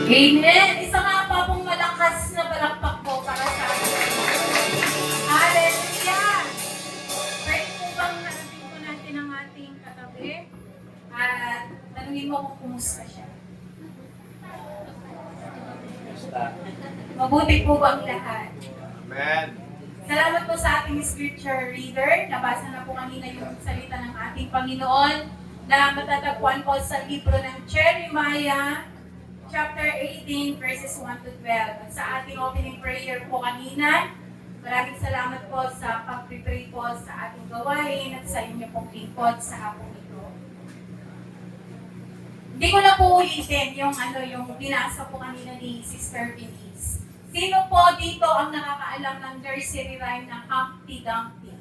Amen. Isa nga pa pong malakas na palakpak po para sa atin. Hallelujah! Pwede po bang hanapin po natin ang ating katabi? At tanungin mo kung kumusta siya. Mabuti po ba ang lahat? Amen. Salamat po sa ating scripture reader. Nabasa na po kanina yung salita ng ating Panginoon na matatagpuan po sa libro ng Jeremiah chapter 18 verses 1 to 12. At sa ating opening prayer po kanina, maraming salamat po sa pag-pray po sa ating gawain at sa inyo pong lingkod sa hapong ito. Hindi ko na po ulitin yung binasa po kanina ni Sister Denise. Sino po dito ang nakakaalam ng nursery rhyme ng Humpty Dumpty?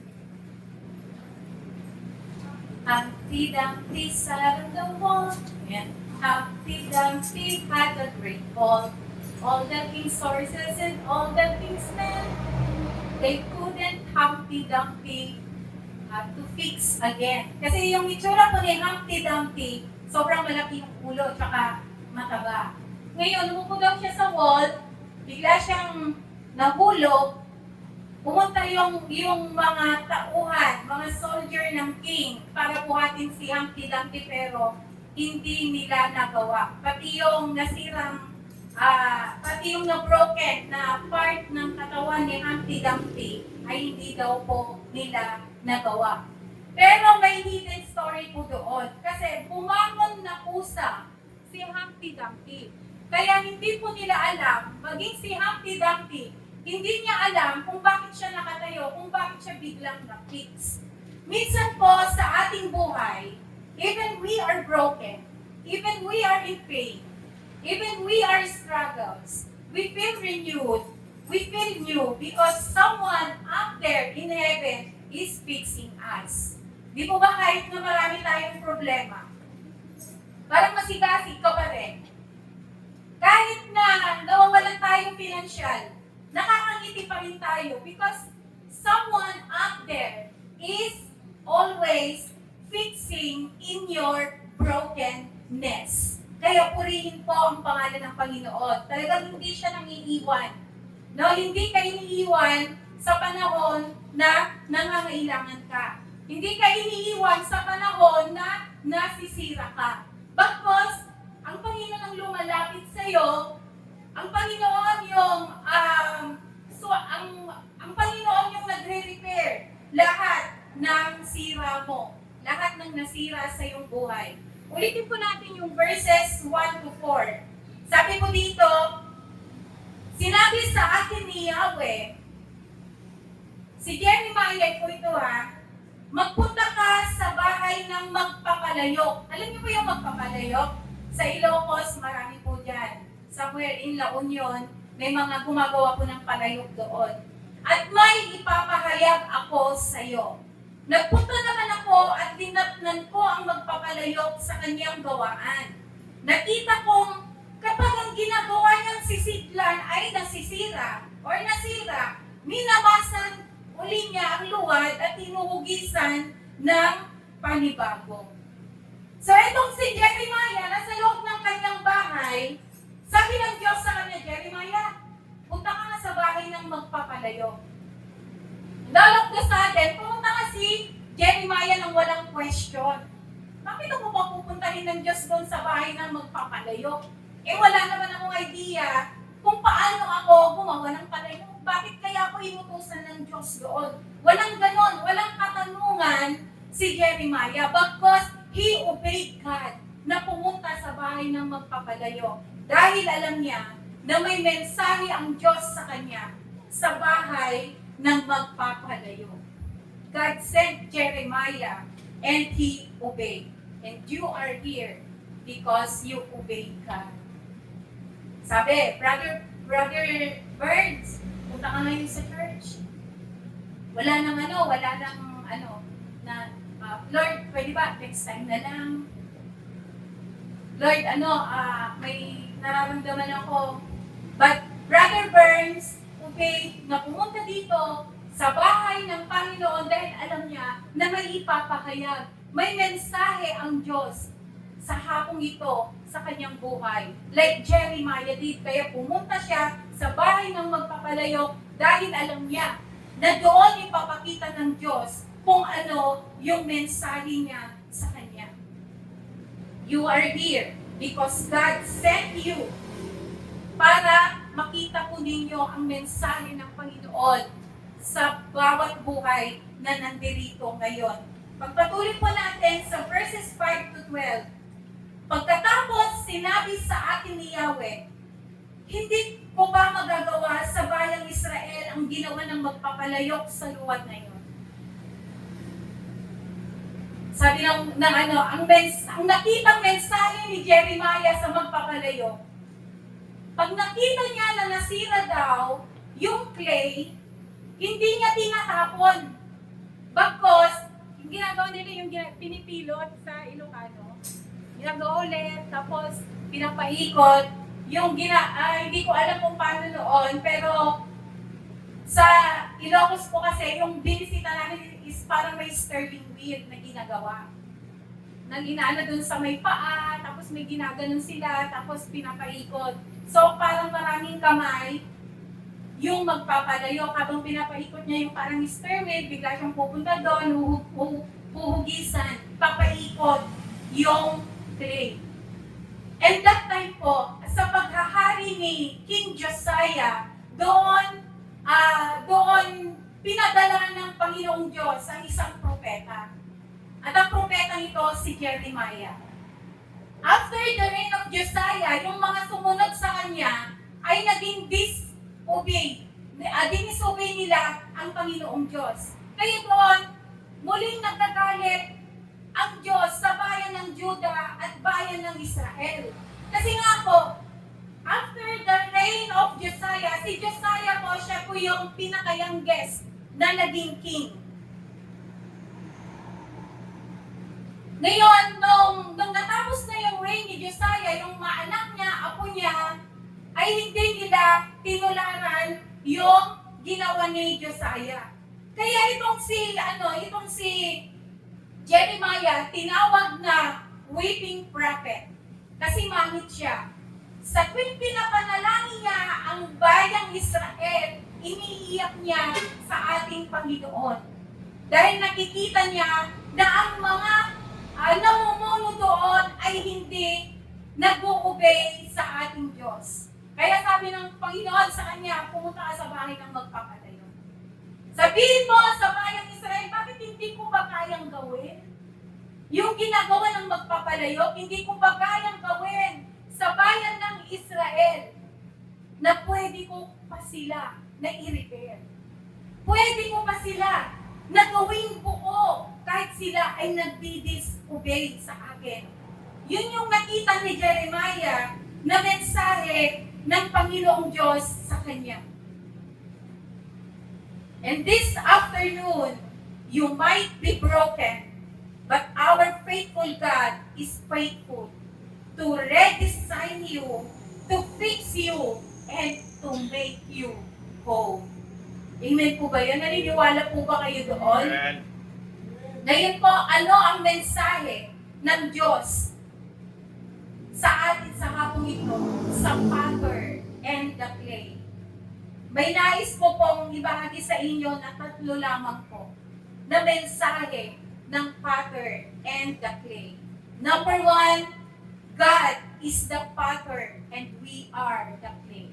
Humpty Dumpty sat on the wall, and Humpty Dumpty had a great fall. All the king's horses and all the king's men, they couldn't Humpty Dumpty to fix again. Kasi yung itsura po ni Humpty Dumpty, sobrang malaki yung ulo, tsaka mataba. Ngayon, umupo daw siya sa wall, bigla siyang nahulog, pumunta yung mga tauhan, mga soldier ng king para buhatin si Humpty Dumpty pero hindi nila nagawa. Pati yung nasirang, pati yung na-broken na part ng katawan ni Humpty Dumpty ay hindi daw po nila nagawa. Pero may hidden story po doon kasi bumangon na pusa si Humpty Dumpty. Kaya hindi po nila alam, maging si Humpty Dumpty, hindi niya alam kung bakit siya nakatayo, kung bakit siya biglang na-fix. Minsan po sa ating buhay, even we are broken, even we are in pain, even we are struggles, we feel renewed, we feel new because someone up there in heaven is fixing us. Di po ba kahit na marami tayong problema, parang masigasig ka pa rin. Kahit na nawawalan tayo financial, nakakangiti pa rin tayo because someone up there is always fixing in your brokenness. Kaya purihin po ang pangalan ng Panginoon. Talagang hindi siya nangiiwan. No, hindi ka iniiwan sa panahon na nangangailangan ka. Hindi ka iniiwan sa panahon na nasisira ka. Bagkos, ang Panginoon ang lumalapit sa iyo, ang Panginoon yung ang Panginoon yung nagre-repair lahat ng sira mo, lahat ng nasira sa iyong buhay. Ulitin po natin yung verses 1 to 4. Sabi po dito, sinabi sa akin ni Yahweh, si Jeremiah po ito magpunta ka sa bahay ng magpapalayok. Alam niyo po yung magpapalayok? Sa Ilocos, marami po dyan. Somewhere in La Union, may mga gumagawa po ng palayok doon. At may ipapahayag ako sa iyo. Nagpunta naman ako at dinatnan ko ang magpapalayok sa kanyang gawaan. Nakita kong kapag ang ginagawa niyang sisidlan ay nasisira or nasira, minabasan uli niya ang luwad at hinuhugisan ng panibago. So itong si Jeremiah, nasa loob ng kanyang bahay, sabi ng Diyos sa kanya, Jeremiah, punta ka na sa bahay ng magpapalayo. All of the sudden, pumunta ka si Jeremiah ng walang question. Bakit mo ba pupuntahin ng Diyos doon sa bahay ng magpapalayo? Wala naman akong idea kung paano ako gumawa ng palayo. Bakit kaya ako inutusan ng Diyos doon? Walang ganon, walang katanungan si Jeremiah. Bagkos, he obeyed God na pumunta sa bahay ng magpapalayo. Dahil alam niya na may mensahe ang Diyos sa kanya sa bahay ng magpapalayo. God sent Jeremiah and he obeyed. And you are here because you obeyed God. Sabi, Brother Burns, punta ka ngayon sa church. Wala nang Lord, pwede ba? Next time na lang. Lord, may nararamdaman ako. But Brother Burns, okay, na pumunta dito sa bahay ng Panginoon dahil alam niya na may ipapahayag. May mensahe ang Diyos sa hapong ito sa kanyang buhay. Like Jeremiah did, kaya pumunta siya sa bahay ng magpapalayok dahil alam niya na doon ipapakita ng Diyos kung ano yung mensahe niya sa kanya. You are here because God sent you para makita po ninyo ang mensahe ng Panginoon sa bawat buhay na nandirito ngayon. Pagpatuloy po natin sa verses 5 to 12. Pagkatapos sinabi sa akin ni Yahweh, hindi ko ba magagawa sa bayang Israel ang ginawa ng magpapalayok sa luwad na iyon? Sabi ang nakitang mensahe ni Jeremiah sa magpapalayok, pag nakita niya na nasira daw yung clay, hindi niya tinatapon. Bagkos, yung ginagawa nila yung pinipilot sa Ilocano, ginagawa ulit, tapos pinapaikot, hindi ko alam kung paano noon, pero sa Ilocos po kasi, yung binisita namin is parang may sterling wheel na ginagawa. Nang inaano dun sa may paa, tapos may ginaganon sila, tapos pinapaikot. So parang maraming kamay, yung magpapalayok, habang pinapaikot niya yung parang stairway, bigla siyang pupunta doon, huhugisan, papaikot yung clay. And that time po, sa paghahari ni King Josiah, doon pinadala ng Panginoong Diyos ang isang propeta. At ang propeta nito si Jeremiah. After the reign of Josiah, yung mga sumunod sa kanya ay naging disobey nila ang Panginoong Diyos. Kaya doon, muling nagagalit ang Diyos sa bayan ng Juda at bayan ng Israel. Kasi nga po, after the reign of Josiah, si Josiah po, siya po yung pinaka-youngest na naging king. Ngayon, nung natapos na yung reign ni Josiah, yung mga anak niya, apo niya, ay hindi nila tinularan yung ginawa ni Josiah. Kaya itong si Jeremiah, tinawag na weeping prophet. Kasi mangit siya. Sa tuwing pinapanalangin niya ang bayang Israel, iniiyak niya sa ating Panginoon. Dahil nakikita niya na ang mga namumuno doon ay hindi nag-o-obey sa ating Diyos. Kaya sabi ng Panginoon sa kanya, pumunta ka sa bahay ng magpapalayo. Sabihin mo sa bayang Israel, bakit hindi ko ba kayang gawin? Yung ginagawa ng magpapalayo, hindi ko ba kayang gawin sa bayan ng Israel na pwede ko pa sila na i-repair. Pwede ko pa sila na gawing buo kahit sila ay nagdi-disobey sa akin. Yun yung nakita ni Jeremiah na mensahe ng Panginoong Diyos sa kanya. And this afternoon, you might be broken, but our faithful God is faithful to redesign you, to fix you, and to make you whole. Amen po ba yun? Naniniwala po ba kayo doon? Amen. Ngayon po, ano ang mensahe ng Diyos sa atin sa hapong ito, sa potter and the clay? May nais po pong ibahagi sa inyo na 3 lamang po na mensahe ng potter and the clay. Number 1, God is the potter and we are the clay.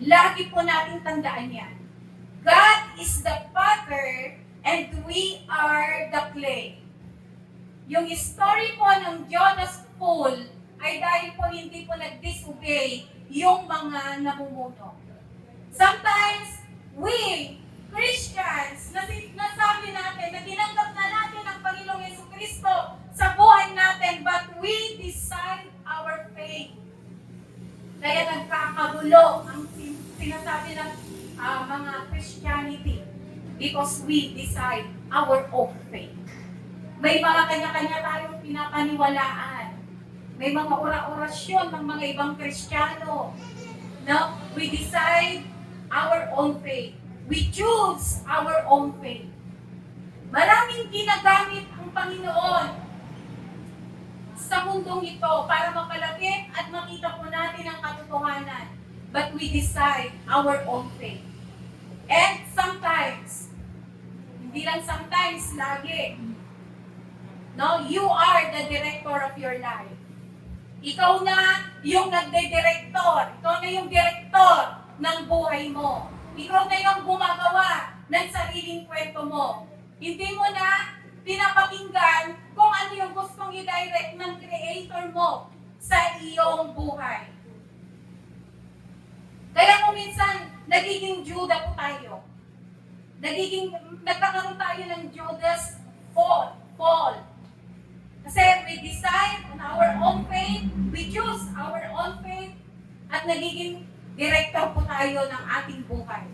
Lagi po natin tandaan yan. God is the potter and we are the clay. Yung story po ng Jonah's Pool ay dahil po hindi po nag-disobey yung mga namumuno. Sometimes, we, Christians, nasabi natin, na tinanggap na natin ang Panginoong Jesucristo sa buhay natin, but we decide our faith. Kaya nagkakagulo ang sinasabi ng mga Christianity because we decide our own faith. May mga kanya-kanya tayong pinapaniwalaan. May mga orasyon ng mga ibang Kristiyano. No? We decide our own faith. We choose our own faith. Maraming ginagamit ang Panginoon sa mundong ito para makalapit at makita po natin ang katotohanan. But we decide our own faith. And sometimes, hindi lang sometimes, lagi, no, you are the director of your life. Ikaw na yung nagde-director. Ikaw na yung director ng buhay mo. Ikaw na yung gumagawa ng sariling kwento mo. Hindi mo na pinapakinggan kung ano yung gustong i-direct ng Creator mo sa iyong buhay. Kaya kung minsan, nagiging Judah po tayo. Nagkakaroon tayo ng Judah's fall. Kasi we decide on our own faith, we choose our own faith, at nagiging director po tayo ng ating buhay.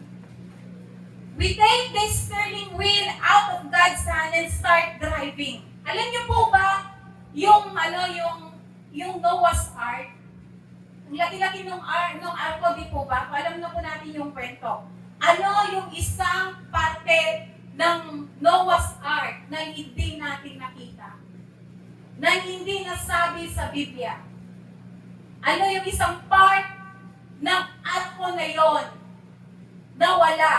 We take the steering wheel out of God's hand and start driving. Alam niyo po ba, yung Noah's Ark, ang laki-laki nung arko, di po ba? Alam na po natin yung kwento. Ano yung isang parte ng Noah's Ark na hindi natin nakita? Na hindi nasabi sa Biblia? Ano yung isang part ng arko na yon na wala?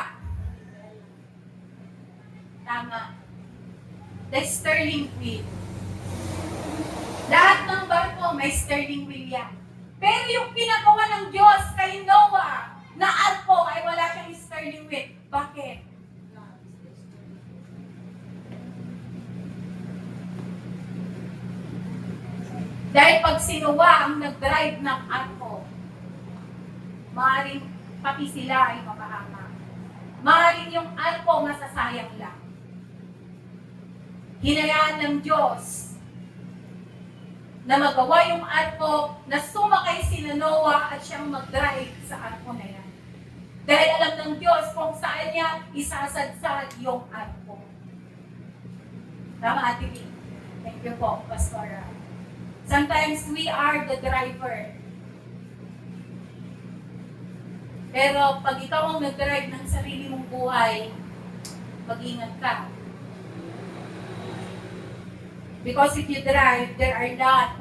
Tama. The steering wheel. Lahat ng barko may steering wheel yan. Pero yung pinagawa ng Diyos kay Noah na arko ay wala siyang steering wheel. Bakit? Dahil pag sinuwa ang nag-drive ng arko, maaaring pati sila ay mapahama. Maaaring yung arko masasayang lang. Hinayaan ng Diyos na magawa yung arko, na sumakay si Noah at siyang mag-drive sa arko na yan. Dahil alam ng Diyos kung saan niya isasadsad yung arko. Tama, Ate B? Thank you po, Pastora. Sometimes we are the driver. Pero pag ikaw ang nag-drive ng sarili mong buhay, mag-ingat ka. Because if you drive, there are lots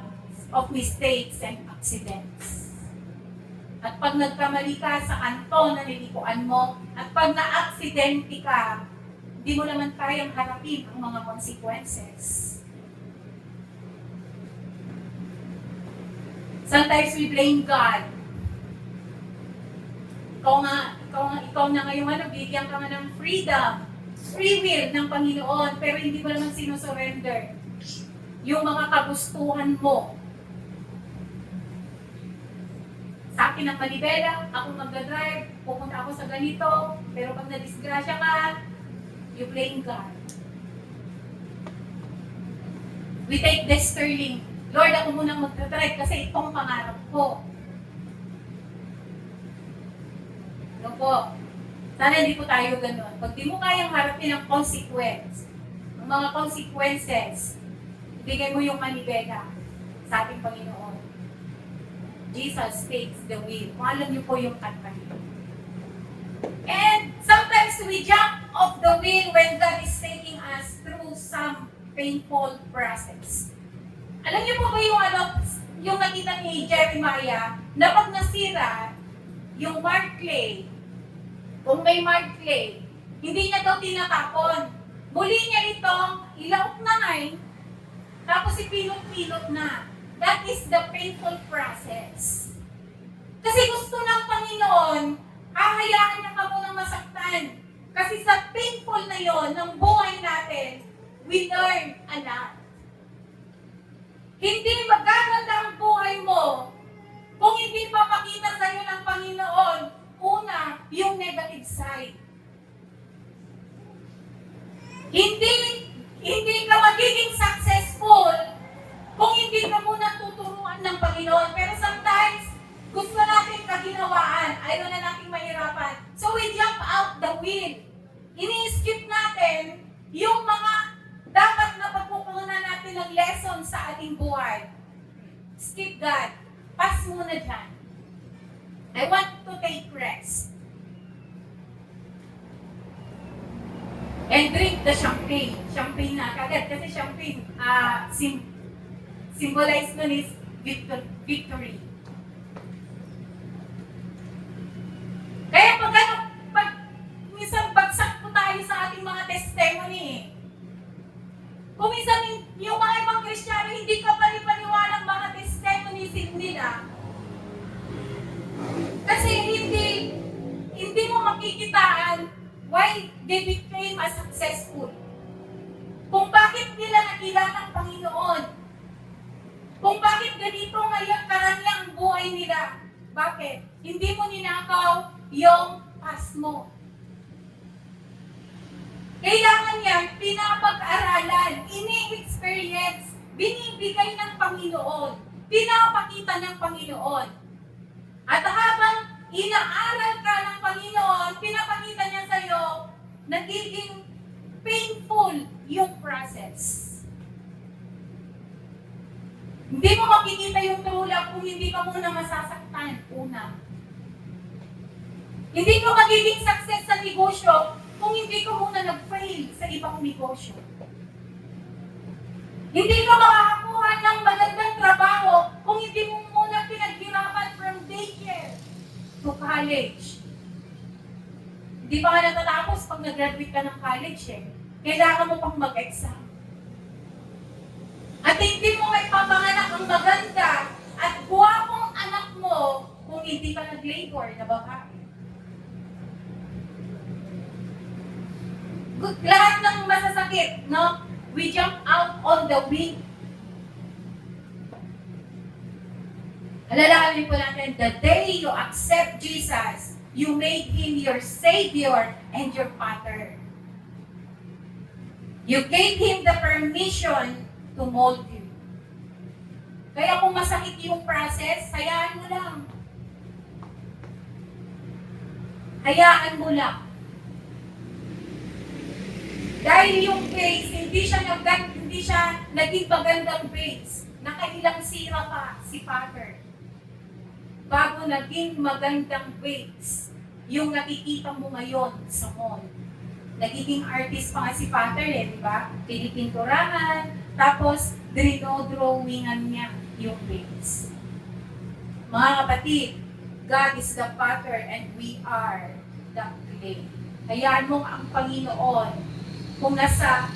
of mistakes and accidents. At pag nagkamali ka sa kanto na nilikuan mo, at pag na-aksidente ka, hindi mo naman kayang harapin ang mga consequences. Sometimes we blame God. Ikaw na ngayong bigyan ka nga ng freedom, free will ng Panginoon, pero hindi mo naman sinusurrender yung mga kagustuhan mo. Sa akin ang manibela, ako magdadrive, pupunta ako sa ganito, pero pag nadisgrasya ka, you blame God. We take the sterling. Lord, ako munang magdadrive kasi itong pangarap ko. Ano po? Sana hindi po tayo ganun. Pag di mo kayang harapin ang ang mga consequences, ibigay mo yung manibela sa ating Panginoon. Jesus takes the wheel. Kung alam niyo po yung kanta niyo. And sometimes we jump off the wheel when God is taking us through some painful process. Alam niyo po ba yung nakita ni Jeremiah na pag nasira yung mark clay, kung may mark clay, hindi niya daw tinatapon. Muli niya itong ilaok na ngayon, tapos ipilot-pilot na. That is the painful process. Kasi gusto ng Panginoon, hahayaan niya ka munang masaktan. Kasi sa painful na yon ng buhay natin, we learn a lot. Hindi magaganda ang buhay mo kung hindi papakita sa iyo ng Panginoon, una, yung negative side. Hindi ka magiging successful kung hindi ka muna tuturuan ng Panginoon. Pero sometimes, gusto natin kaginawaan. Ayaw na natin mahirapan. So we jump out the wheel. Ini-skip natin yung mga dapat na pagpupunan natin ng lesson sa ating buhay. Skip God. Pass muna dyan. I want to take rest. And drink the champagne. Champagne na kagad. Kasi champagne, symbolize nun is victory. Kaya pag minsan bagsak po tayo sa ating mga testimony. Kung minsan yung mga ibang Kristiyano hindi ka paniwalang mga testimonies nila. Kasi hindi mo makikitaan why they became as successful. Kung bakit nila nakilala ang Panginoon. Kung bakit ganito ngayon karamihan ang buhay nila. Bakit? Hindi mo ninakaw yung past mo. Kailangan yan, pinapag-aralan, ini-experience, binibigay ng Panginoon, pinapakita ng Panginoon. At habang inaaral ka ng Panginoon, pinapakita niya sa'yo, nagiging painful yung process. Hindi mo makikita yung true love kung hindi ka muna masasaktan, una. Hindi ka magiging success sa negosyo kung hindi ka muna nag-fail sa ibang negosyo. Hindi ka makakakuha ng magandang trabaho kung hindi mo muna pinaghirapan from daycare to college. Hindi pa nga natatapos pag nag-graduate ka ng college eh. Kailangan mo pang mag-exam. At hindi mo maipapanganak ang maganda at guwapong anak mo kung hindi ka nag-labor na babae. Lahat ng masasakit, no? We jump out on the wing. Alalahanin po natin, the day you accept Jesus, you made Him your Savior and your Father. You gave Him the permission to mold you. Kaya kung masakit yung process, hayaan mo lang. Hayaan mo lang. Dahil yung base, hindi siya naging magandang base. Nakailang sira pa si Father. Bago naging magandang base, yung nakikita mo ngayon sa mall. Nagiging artist pa nga si Father di ba? Pinipinturahan, tapos drawingan niya yung base. Mga kapatid, God is the Father and we are the clay. Hayaan mo ang Panginoon. Kung nasa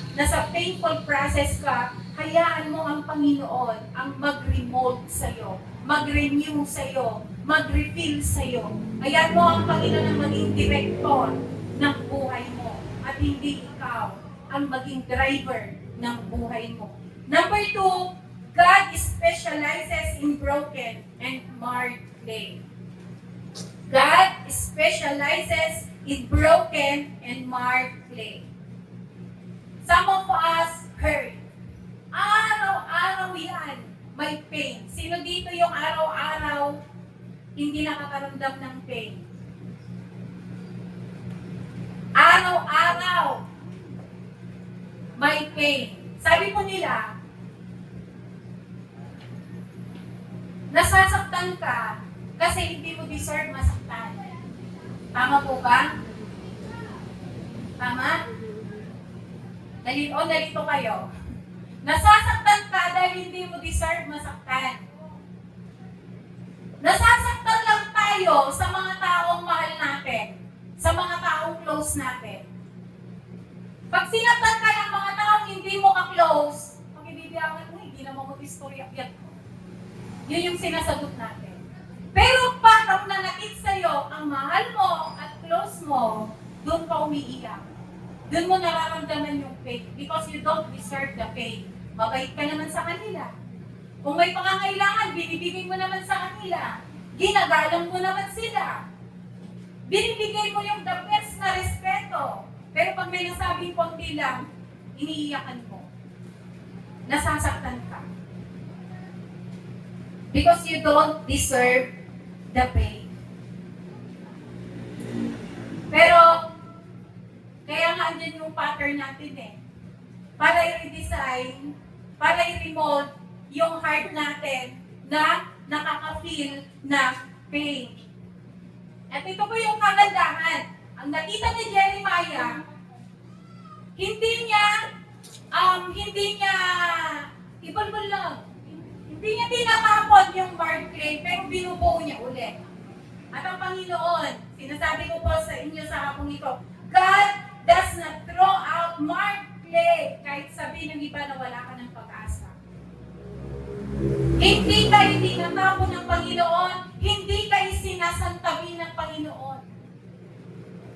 painful process ka, hayaan mo ang Panginoon ang mag-remold sa'yo, mag-renew sa'yo, mag-refill sa'yo. Hayaan mo ang Panginoon ang maging director ng buhay mo at hindi ikaw ang maging driver ng buhay mo. Number 2, God specializes in broken and marred clay. God specializes in broken and marred clay. Some of us hurt. Araw-araw yan, may pain. Sino dito yung araw-araw hindi nakakaramdam ng pain? Araw-araw may pain. Sabi po nila, nasasaktan ka kasi hindi mo deserve masaktan. Tama po ba? Tama? Nalito kayo. Nasasaktan ka dahil hindi mo deserve masaktan. Nasasaktan lang tayo sa mga taong mahal natin, sa mga taong close natin. Pag sinaktan ka ng mga taong hindi mo ka-close, pag ibibiyakan mo, hindi naman mo istorya yan. Yun yung sinasagot natin. Pero pag nanakit sa'yo ang mahal mo at close mo, doon ka umiiyak. Doon mo nararamdaman yung pain because you don't deserve the pain. Mabait ka naman sa kanila. Kung may pangangailangan, binibigay mo naman sa kanila. Ginagalang mo naman sila. Binibigay mo yung the best na respeto. Pero pag may nasabing konti lang, iniiyakan mo. Nasasaktan ka. Because you don't deserve the pain. Pero, kaya nga andyan yung pattern natin para i-redesign, para i-remold yung heart natin na nakaka-feel na pain. At ito po yung kagandahan. Ang nakita ni Jeremiah, hindi niya ibulbul lang. Hindi niya tinatapon yung marred clay, pero binubuo niya ulit. At ang Panginoon, sinasabi ko po sa inyo sa hapong ito, God does not throw out marred clay kahit sabihin ng iba na wala ka ng pag-asa. Hindi ka tinatapon ng Panginoon, hindi ka sinasantabi ng Panginoon.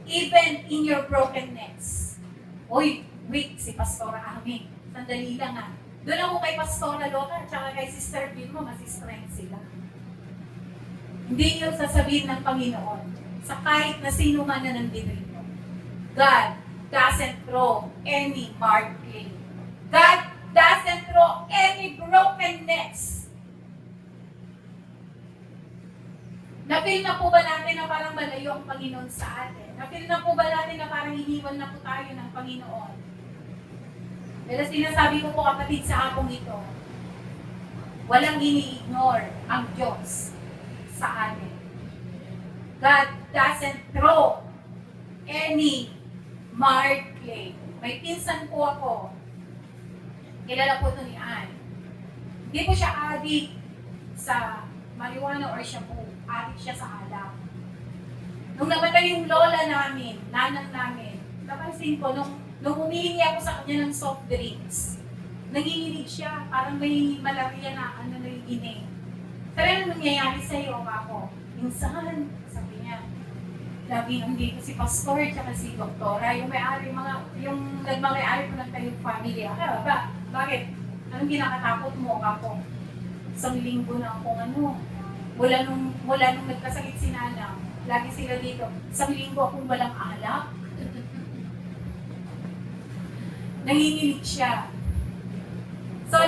Even in your brokenness. Uy, wait, si Pastora Ami. Sandali lang ha. Doon ako kay Pastora Lota at saka kay Sister Vilma, mas-strength sila. Hindi yun sasabihin ng Panginoon sa kahit na sino man na nandito ito. God doesn't throw any marred clay. God doesn't throw any brokenness. Na-feel na po ba natin na parang malayo ang Panginoon sa atin? Na-feel na po ba natin na parang iniwan na po tayo ng Panginoon? Pero sinasabi ko po kapatid sa hapong ito, walang ini-ignore ang Diyos sa atin. God doesn't throw any marred clay. May pinsan po ako. Kilala po ito ni Ann. Hindi po siya addict sa marijuana or siya po addict siya sa alak. Nung namatay yung lola namin, nanang namin, napansin ko, nung humihingi ako sa kanya ng soft drinks, nanginginig siya, parang may malaria na nanginginig. Sabi na nangyayari sa'yo, ako. Minsan, sabi niya, labi nang dito si Pastor at si Doktora, yung nagmamay-ari ko ng tayong family. Bakit? Anong kinakatakot mo, ako? Isang linggo na akong mula nung nagkasakit si Nanang, lagi sila dito, isang linggo akong walang alak. Nanginginig siya. So,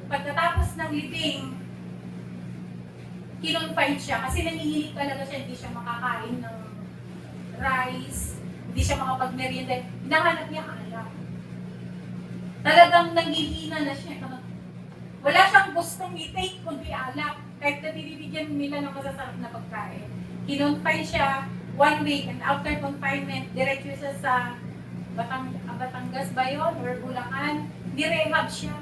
pagkatapos ng libing, kinonfine siya kasi nanginginig talaga siya, hindi siya makakain ng rice, hindi siya makapag-merienda. Hinahanap niya alak. Talagang nanghihina na siya. Wala siyang gustong i-take kundi alak. Kahit na binibigyan nila ng masasarap na pagkain. Kinonfine siya 1 week and after confinement, diretso siya sa Batangas ba yun? Or Bulacan? Nirehab siya.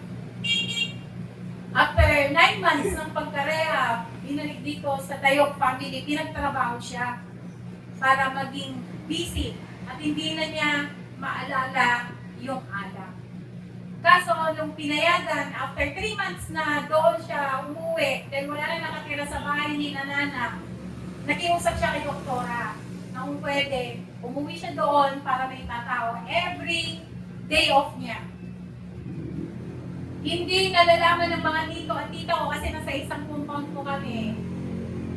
After 9 months ng pagka-rehab, binalik dito sa Tayog family, pinagtrabaho siya para maging busy at hindi na niya maalala yung alak. Kaso, nung pinayagan, after 3 months na doon siya umuwi, dahil wala na nakatira sa bahay ni Nanana, nakiusap siya kay Doktora na kung pwede, umuwi siya doon para may tatawa every day off niya. Hindi nalalaman ng mga tito at tita ko kasi nasa isang compound ko kami.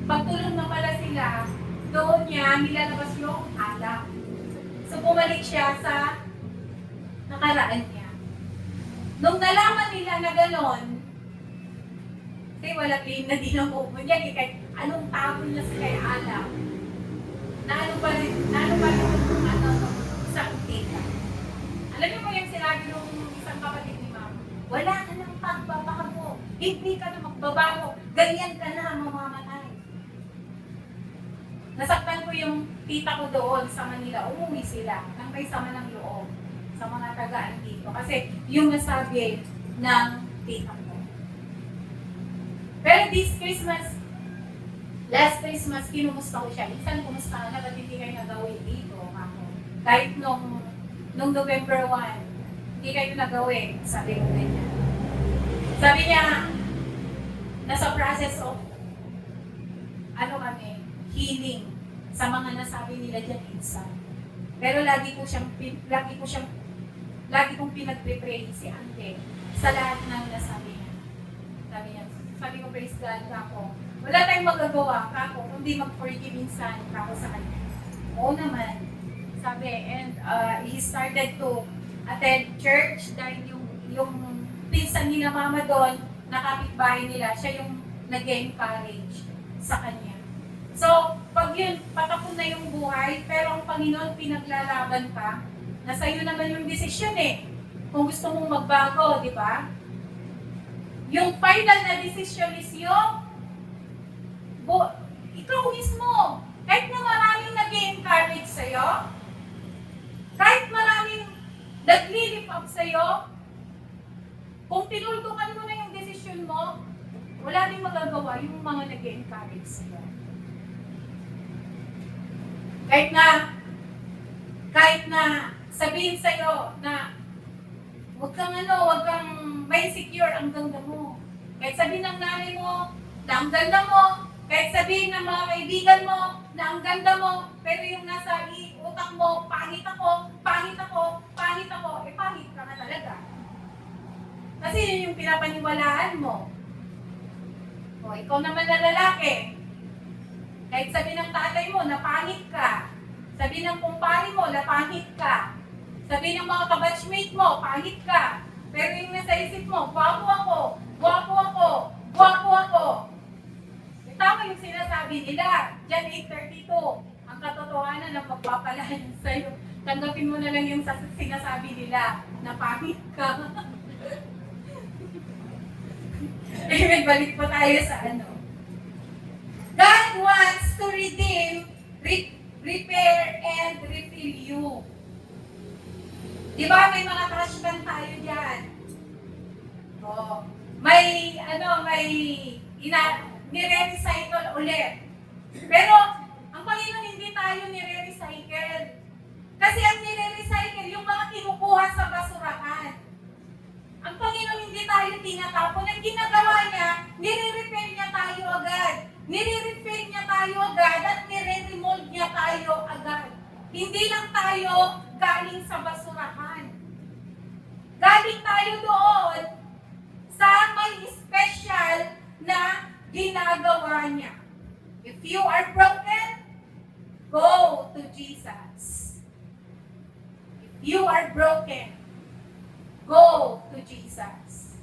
Pagtulong na pala sila, doon niya nilalabas yung alak. So bumalik siya sa nakaraan niya. Nung nalaman nila na gano'n, kasi wala claim na din ang upo niya, kahit anong tapon niya sa kay alak, na ano pa rin isang tita. Alam niyo ba yung sinabi ng isang kapatid ni Ma'am? Wala ka ng pagbabago, hindi ka na magbabago, ganyan ka na mamamatay. Nasaktan ko yung tita ko doon sa Manila, umuwi sila, nang may sama ng loob sa mga tagaan dito. Kasi yung nasabi ng tita ko. Pero this Christmas, last Christmas, kinumusta ko siya. Minsan, kumusta ka na, ba't hindi kayo nagawin dito? Ako. Kahit nung November 1, hindi kayo nagawin, sabi ko ganyan. Sabi niya, nasa process of, healing sa mga nasabi nila dyan insan. Pero lagi kong pinag-pray si Ante sa lahat ng nasabi niya. Sabi ko, praise God, kako. Wala tayong magagawa, kako, kundi mag-forgive insan, kako sa kanya. Oo naman, sabi, and he started to attend church dahil yung pinsan ni na mama doon, na kapitbahay nila, siya yung nag-encourage sa kanya. So, pag yun, patapon na yung buhay, pero ang Panginoon pinaglalaban ka, nasa iyo naman yung desisyon eh. Kung gusto mong magbago, di ba? Yung final na desisyon is yung ikaw mismo. Kahit na maraming nag-encourage sa'yo, kahit maraming nag-lift up sa'yo, kung tinuldukan mo na yung desisyon mo, wala rin magagawa yung mga nag-encourage sila. Kahit na sabihin sa'yo na huwag kang may secure ang ganda mo. Kahit sabihin ng nanay mo na ang ganda mo, kahit sabihin ng mga kaibigan mo na ang ganda mo, pero yung nasa utak mo, pangit ako, pangit ka na talaga. Kasi yun yung pinapaniwalaan mo. O, ikaw naman na lalaki. Kahit sabihin ng tatay mo na pangit ka, sabihin ng kumpare mo na pangit ka, sabihin ng mga kabatchmate mo, pangit ka, pero yung nasa isip mo, gwapo ako. Tama yung sinasabi nila. John 8:32. Ang katotohanan ng magpapalahan sa'yo. Tanggapin mo na lang yung sinasabi nila na pangit ka. Amen. Balik pa tayo sa ano. God wants to redeem, repair, and refill you. Di ba may mga trash can tayo dyan? Oh, nire-recycle ulit. Pero, ang Panginoon hindi tayo nire-recycle. Kasi ang nire-recycle, yung mga kinukuha sa basurahan. Ang Panginoon hindi tayo tinatapon. Ang ginagawa niya, nire-repair niya tayo agad. Nire-repair niya tayo agad at nire-remold niya tayo agad. Hindi lang tayo galing sa basurahan. Galing tayo doon sa may special na ginagawa niya. If you are broken, go to Jesus. If you are broken, go to Jesus.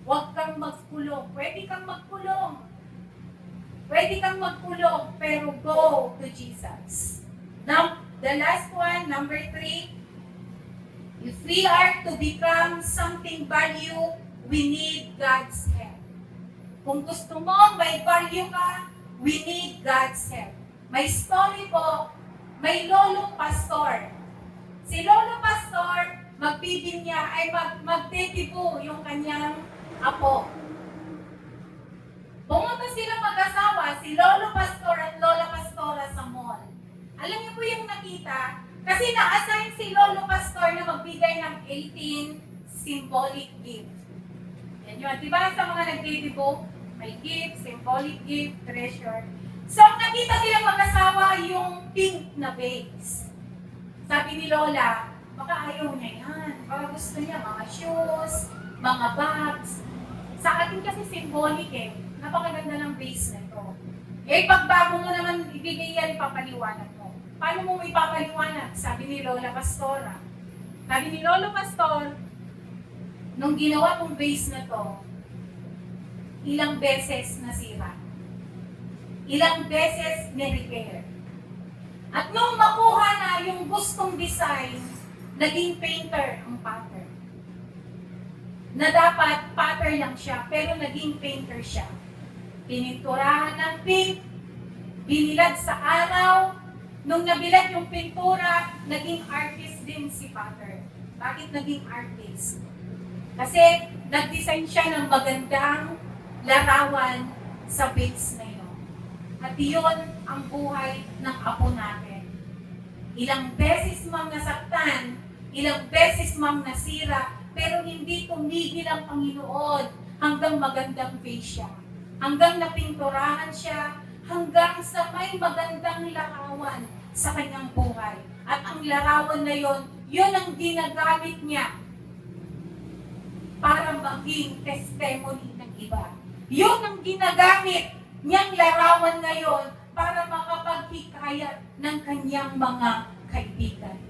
Huwag kang magkulong. Pwede kang magkulong, pero go to Jesus. Now, the last one, number 3, if we are to become something value, we need God's help. Kung gusto mo may value ka, we need God's help. May story po, may lolong pastor. Si lolo pastor, magdedibo yung kanyang apo. Pumunta silang mag-asawa, si lolo pastor at lola pastora sa mall. Alam niyo po yung nakita? Kasi na-assign si lolo pastor na magbigay ng 18 symbolic gift. Yan yun. Diba sa mga nagdidibo, may gift, symbolic gift, treasure. So, nakita nilang mag-asawa yung pink na vase. Sabi ni Lola, baka ayaw niya yan. Baka gusto niya mga shoes, mga bags. Sa atin kasi symbolic eh. Napakaganda ng vase na ito. Eh, pag bago mo naman ibigay yan, ipapaliwanag mo. Paano mo ipapaliwanag? Sabi ni Lola Pastora. Sabi ni Lolo Pastor, nung ginawa kong vase na to, ilang beses nasira. Ilang beses ni-repair. At nung makuha na yung gustong design, naging painter ang pattern. Na dapat pattern lang siya, pero naging painter siya. Pininturahan ng pink, binilad sa araw. Nung nabilad yung pintura, naging artist din si pattern. Bakit naging artist? Kasi nag-design siya ng magandang larawan sa base na yun. At yun ang buhay ng apo natin. Ilang beses mang nasaktan, ilang beses mang nasira, pero hindi tumigil ang Panginoon hanggang magandang face siya. Hanggang napinturahan siya, hanggang sa may magandang larawan sa kanyang buhay. At ang larawan na yun, yun ang ginagamit niya para maging testimony ng iba. Yun ang ginagamit niyang larawan ngayon para makapaghikayat ng kanyang mga kaibigan.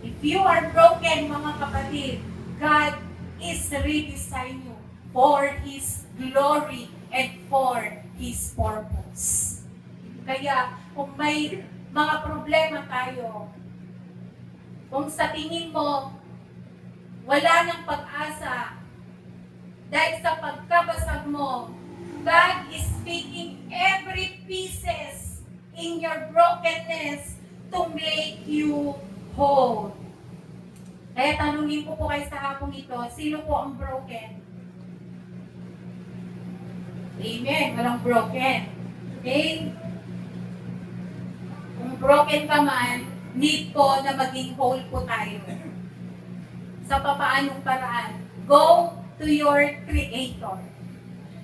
If you are broken, mga kapatid, God is redesigning you for His glory and for His purpose. Kaya, kung may mga problema tayo, kung sa tingin mo, wala ng pag-asa, dahil sa pagkabasag mo, God is speaking every pieces in your brokenness to make you whole. Kaya tanungin ko po kayo sa hapong ito, sino po ang broken? Amen. Walang broken. Okay? Kung broken ka man, need po na maging whole po tayo. Sa papaanong paraan? Go to your Creator.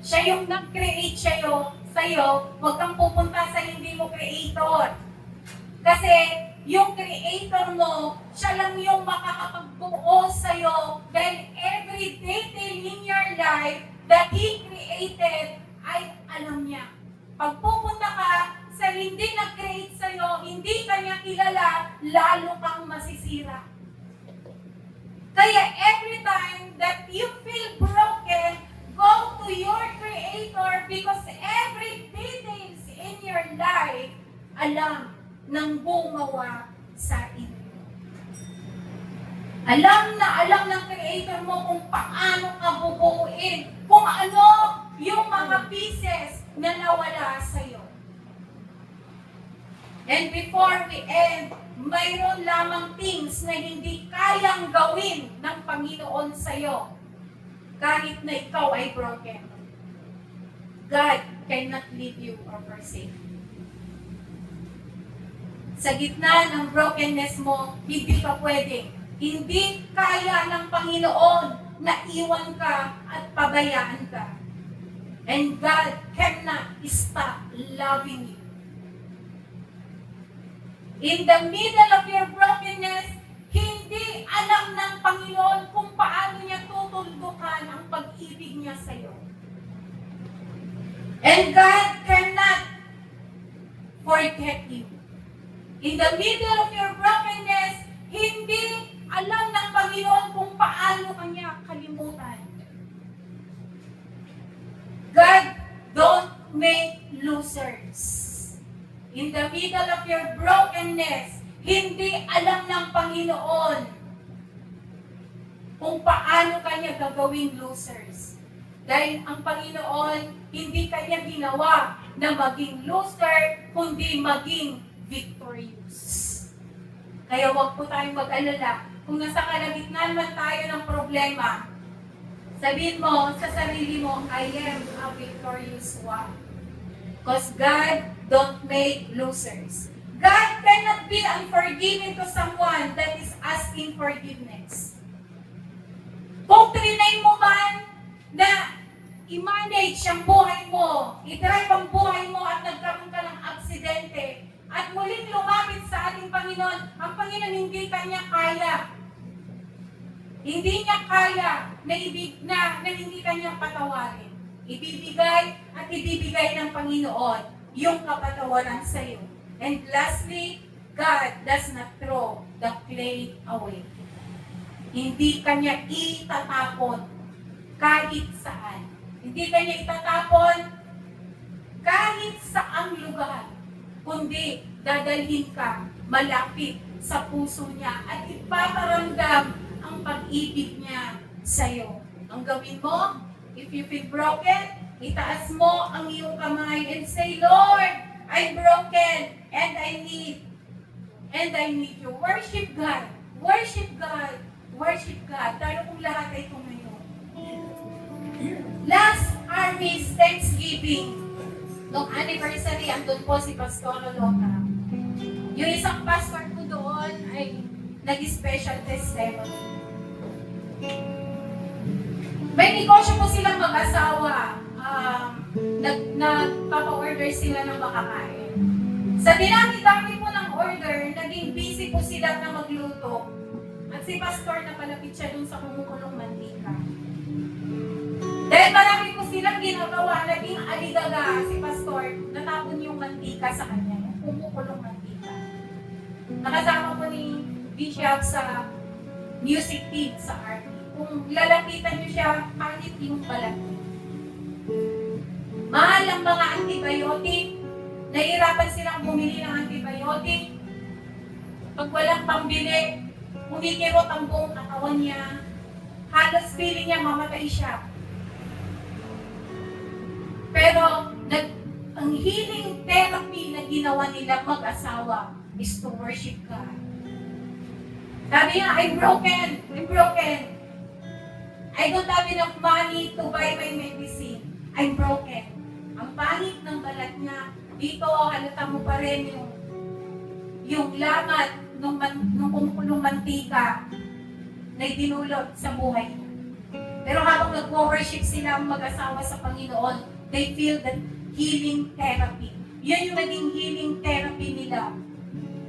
Siya yung nag-create sa'yo, huwag kang pupunta sa hindi mo Creator. Kasi yung Creator mo, siya lang yung makakapagbuo sa'yo dahil every detail in your life that He created ay alam niya. Pag pupunta ka sa hindi nag-create sa'yo, hindi ka niya kilala, lalo kang masisira. Kaya every time that you feel broken, go to your Creator because every details in your life, alam ng gumawa sa inyo. Alam ng Creator mo kung paano ka bubuuin, kung ano yung mga pieces na nawala sa'yo. And before we end, mayroon lamang things na hindi kayang gawin ng Panginoon sa'yo kahit na ikaw ay broken. God cannot leave you or forsake you. Sa gitna ng brokenness mo, hindi ka pwedeng. Hindi kaya ng Panginoon na iwan ka at pabayaan ka. And God cannot stop loving you. In the middle of your brokenness, hindi alam ng Panginoon kung paano niya tutuldukan ang pag-ibig niya sa iyo. And God cannot forget you. In the middle of your brokenness, hindi alam ng Panginoon kung paano kanya kalimutan. God don't make losers. In the middle of your brokenness, hindi alam ng Panginoon kung paano kanya gagawing losers. Dahil ang Panginoon, hindi kanya ginawa na maging loser, kundi maging victorious. Kaya huwag po tayong mag-alala. Kung nasa kalagitnaan man tayo ng problema, sabihin mo sa sarili mo, I am a victorious one. Because God don't make losers. God cannot be unforgiving to someone that is asking forgiveness. Kung trinay mo man na i-manage ang buhay mo, i-drive ang buhay mo at nagkaroon ka ng aksidente, at muling lumapit sa ating Panginoon, ang Panginoon hindi kanya kaya. Hindi niya kaya na hindi kanya patawarin. Ibibigay at ibibigay ng Panginoon yung kapatawaran sa iyo. And lastly, God does not throw the clay away. Hindi kanya itatapon kahit saan. Hindi kanya itatapon kahit saang lugar. Kundi dadalhin ka malapit sa puso niya at ipaparamdam ang pag-ibig niya sa iyo. Ang gawin mo, if you feel broken, itaas mo ang iyong kamay and say, Lord, I'm broken and I need you. Worship God. Worship God. Worship God. Tayo kung lahat ay tumayo. Last harvest Thanksgiving. Noong anniversary, andun po si Pastor Lota. Yung isang pastor ko doon ay nag-special testimony. May negosyo po silang mag-asawa. Nagpapa-order sila ng makakain. Sa dinami-dami po ng order, naging busy po sila na magluto. At si pastor napalapit siya dun sa kumukulong mantika. Dahil marami po silang ginagawa, naging aligaga si pastor, natapon yung mantika sa kanya, yung kumukulong mantika. Nakasama po ni Bishop sa music team sa RT. Kung lalapitan niyo siya, kahit yung balati. Mahal ang mga antibiotic. Nahihirapan silang bumili ng antibiotic. Pag walang pambili, kumikirot ang buong katawan niya. Halos feeling niya mamatay siya. Pero ang healing therapy na ginawa nila mag-asawa is to worship God. Sabi niya, I'm broken. I don't have enough money to buy my medicine. I'm broken. Ang pangit ng balat niya. Dito, halata mo pa rin yung lamat nung kumukulong mantika na dinulot sa buhay niya. Pero habang nag-worship sila ang mag-asawa sa Panginoon, they feel that healing therapy. Yan yung naging healing therapy nila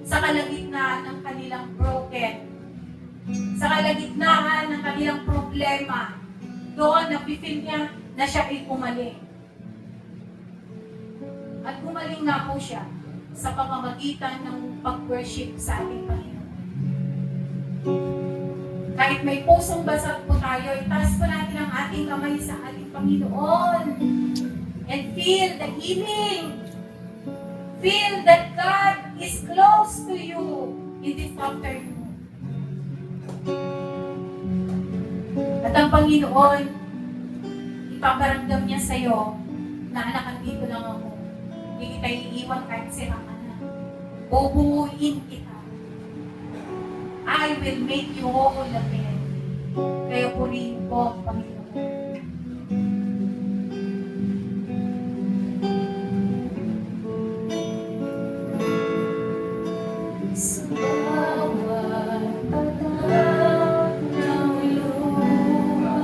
sa kalagitnaan ng kanilang broken, sa kalagitnaan ng kanilang problema. Doon, napipil niya na siya ay pumaling. At gumaling nga po siya sa pamamagitan ng pag-worship sa ating Panginoon. Kahit may pusong basag po tayo, itaas po natin ang ating kamay sa ating Panginoon. And feel the healing. Feel that God is close to you in this afternoon. At ang Panginoon, ipaparamdam niya sa'yo na anak, andito lang ako. Hindi kita iiwan kahit sira ka na. Bubuuin kita. I will make you whole again. Kaya purihin po, Panginoon. Sa bawat patak ng lupa,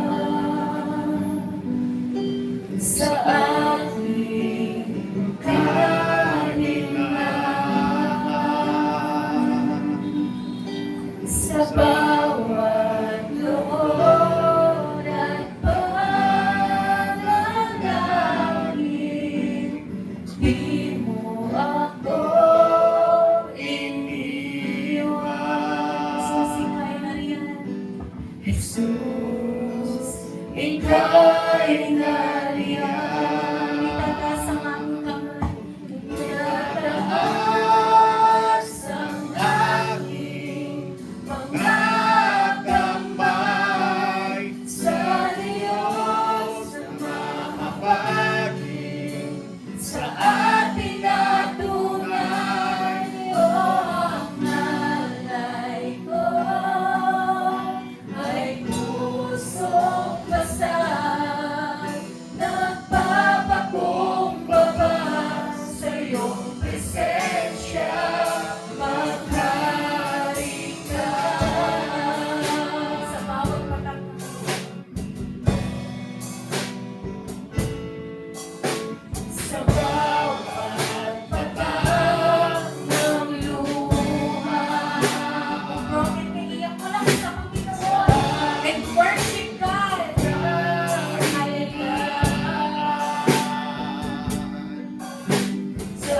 sa ating kalinlangan, sa bawat loob at panalangin, di mo ako iniwan. Susikay na riyan, Jesus, ika'y nariyan. Itataas ang aking kamay, itataas ang aking mga kamay sa Diyos na mahabagin, sa ating atunay. O ang nalay ko ay pusong basag, nagpapakumbaba sa iyong presensya, maghari ka. Sa bawat patak sa bawat patak ng luha, kung broken ka, iyak mo lang sa Panginoon and worship God. Hallelujah. Sa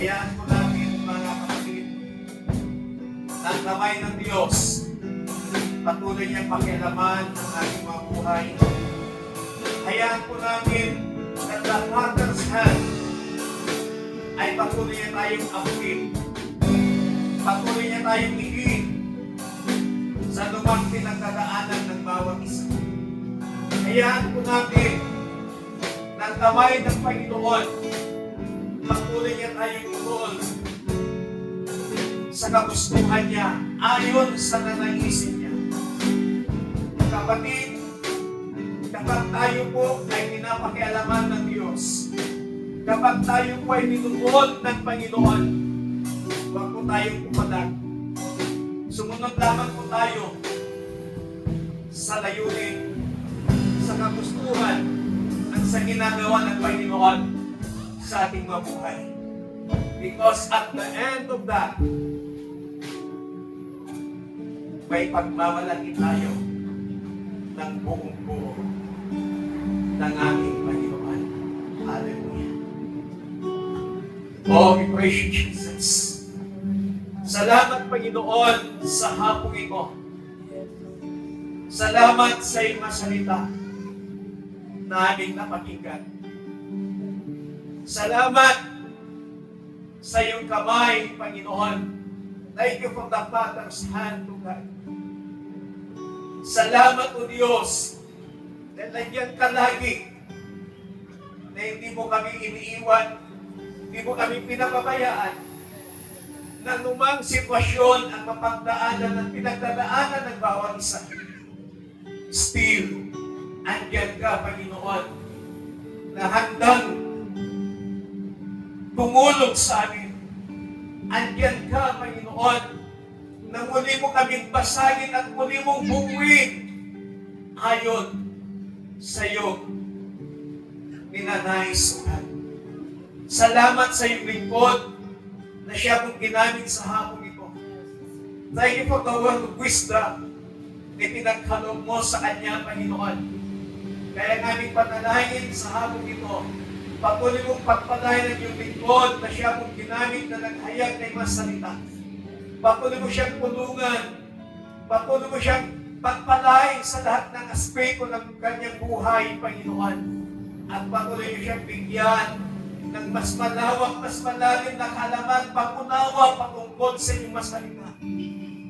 Hayaan po namin mga kapatid ng kamay ng Diyos. Patuloy niyang pakialaman ang ating mga buhay. Hayaan po namin na the Father's hand ay patuloy niya tayong abutin. Patuloy niya tayong ihin sa lumang pinagdadaanan ng bawat isa. Hayaan po natin ng kamay ng Panginoon, patuloy niya tayong inuol sa kagustuhan niya ayon sa nanaisin niya. Kapatid, kapag tayo po ay pinapakialaman ng Diyos, kapag tayo po ay ninuol ng Panginoon, huwag po tayong pumalag. Sumunod lamang po tayo sa layunin, sa kagustuhan, at sa ginagawa ng Panginoon sa ating mga buhay. Because at the end of that, may pagmamalaki tayo ng buong buo ng ating Panginoon. Hallelujah. Oh, we praise you, Jesus. Salamat, Panginoon, sa hapong ito. Salamat sa iyong mga salita na aming napakinggan. Salamat sa iyong kamay, Panginoon. Thank you for the Father's hand to God. Salamat, O Diyos, na nandiyan ka lagi, na hindi mo kami iniiwan, hindi mo kami pinapabayaan, na lumang sitwasyon ang mapagdaanan at pinagdadaanan ng bawat isa. Still, andyan ka, Panginoon, na handang tumulog sa amin. Andyan ka, Panginoon, na muli mo kaming basagin at muli mong buuin ayon sa iyong ninanais. Salamat sa iyong lingkod na siya kong ginamit sa hapong ito. Thank you for the word of wisdom na pinagkaloob mo sa Kanya, Panginoon. Kaya namin panalangin sa hapong ito, patuloy mong pagpalain ang iyong lingkod na siya mong ginamit na naghayag ng mga salita. Patuloy mo siyang tulungan. Patuloy mo siyang pagpalain sa lahat ng aspeto ng kanyang buhay, Panginoon. At patuloy mo siyang bigyan ng mas malawak, mas malalim na kaalaman, pangunawa patungkol sa iyong masalita.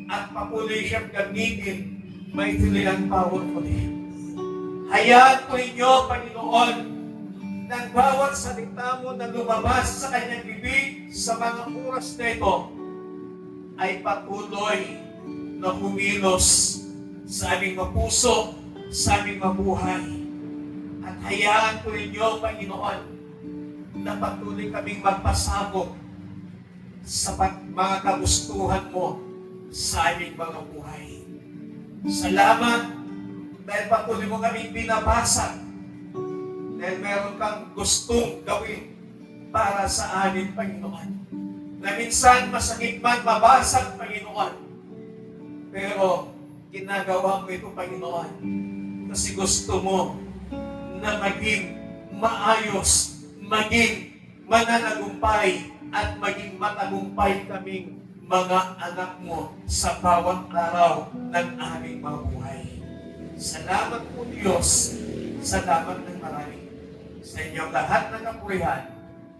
At patuloy siyang gamitin mightily and powerfully. Hayaan po ninyo, Panginoon, ng bawat salita mo na lumabas sa kanyang bibig sa mga oras na ito ay patuloy na humilos sa aming mapuso, sa aming mabuhay. At hayaan po ninyo, Panginoon, na patuloy kaming magpasabog sa mga kagustuhan mo sa aming mga buhay. Salamat dahil patuloy mo kaming binabasa dahil meron kang gustong gawin para sa amin, Panginoon. Na minsan masakit man mabasa, Panginoon. Pero ginagawa mo ito, Panginoon. Kasi gusto mo na maging maayos, maging mananagumpay, at maging matagumpay kaming mga anak mo sa bawat araw ng aming mga buhay. Salamat po, Diyos. Salamat ng marami. Sa inyong lahat ng kapurihan,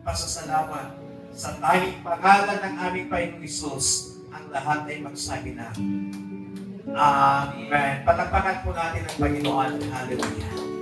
pasasalamat sa tanging pangalan ng aming Panginoong Hesus, ang lahat ay magsabi na. Amen. Palakpakan po natin ang Panginoon. Hallelujah.